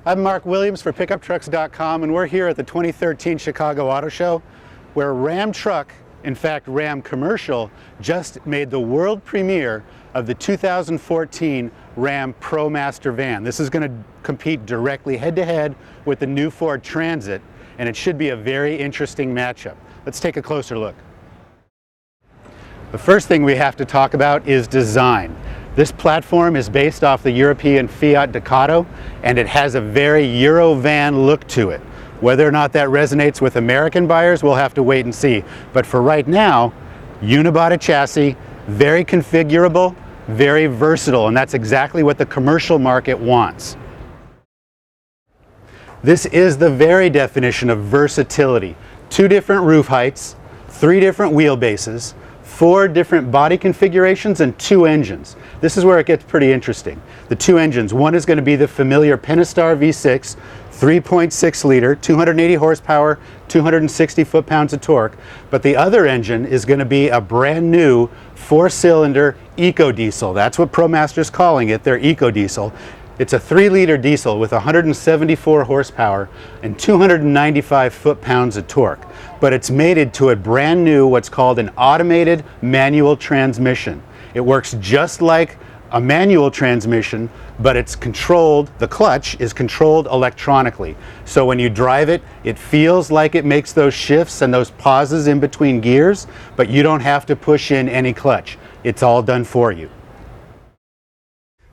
I'm Mark Williams for PickupTrucks.com, and we're here at the 2013 Chicago Auto Show, where Ram Truck, in fact Ram Commercial, just made the world premiere of the 2014 Ram Promaster van. This is going to compete directly head-to-head with the new Ford Transit, and it should be a very interesting matchup. Let's take a closer look. The first thing we have to talk about is design. This platform is based off the European Fiat Ducato, and it has a very Eurovan look to it. Whether or not that resonates with American buyers, we'll have to wait and see. But for right now, unibody chassis, very configurable, very versatile, and that's exactly what the commercial market wants. This is the very definition of versatility. 2 different roof heights, 3 different wheelbases, 4 different body configurations, and 2 engines. This is where it gets pretty interesting. The 2 engines, one is going to be the familiar Pentastar V6, 3.6 liter, 280 horsepower, 260 foot-pounds of torque, but the other engine is going to be a brand new 4-cylinder eco-diesel. That's what ProMaster's calling it, their eco-diesel. It's a 3-liter diesel with 174 horsepower and 295 foot-pounds of torque, but it's mated to a brand new what's called an automated manual transmission. It works just like a manual transmission, but it's controlled, the clutch is controlled electronically. So when you drive it, it feels like it makes those shifts and those pauses in between gears, but you don't have to push in any clutch. It's all done for you.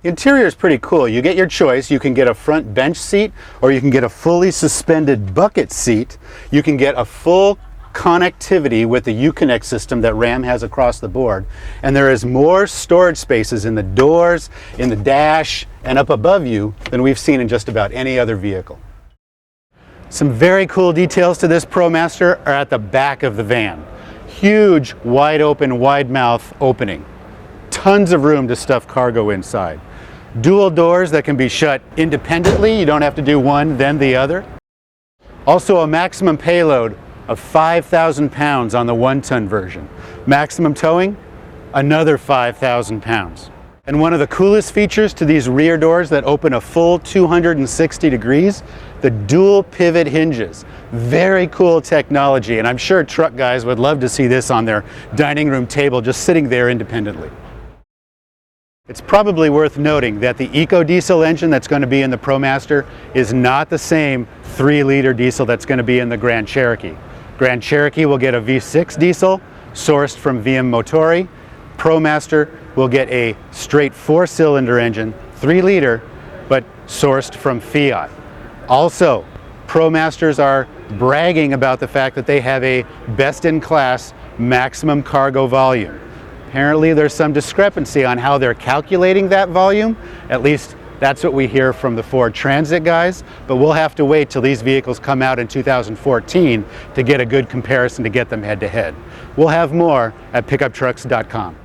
The interior is pretty cool. You get your choice. You can get a front bench seat, or you can get a fully suspended bucket seat. You can get a full connectivity with the Uconnect system that Ram has across the board. And there is more storage spaces in the doors, in the dash, and up above you than we've seen in just about any other vehicle. Some very cool details to this ProMaster are at the back of the van. Huge, wide open, wide mouth opening. Tons of room to stuff cargo inside. Dual doors that can be shut independently. You don't have to do one, then the other. Also a maximum payload of 5,000 pounds on the 1-ton version. Maximum towing, another 5,000 pounds. And one of the coolest features to these rear doors that open a full 260 degrees, the dual pivot hinges. Very cool technology, and I'm sure truck guys would love to see this on their dining room table just sitting there independently. It's probably worth noting that the eco-diesel engine that's going to be in the ProMaster is not the same 3-liter diesel that's going to be in the Grand Cherokee. Grand Cherokee will get a V6 diesel sourced from VM Motori. ProMaster will get a straight 4-cylinder engine, 3-liter, but sourced from Fiat. Also, ProMasters are bragging about the fact that they have a best-in-class maximum cargo volume. Apparently there's some discrepancy on how they're calculating that volume. At least that's what we hear from the Ford Transit guys, but we'll have to wait till these vehicles come out in 2014 to get a good comparison to get them head-to-head. We'll have more at PickupTrucks.com.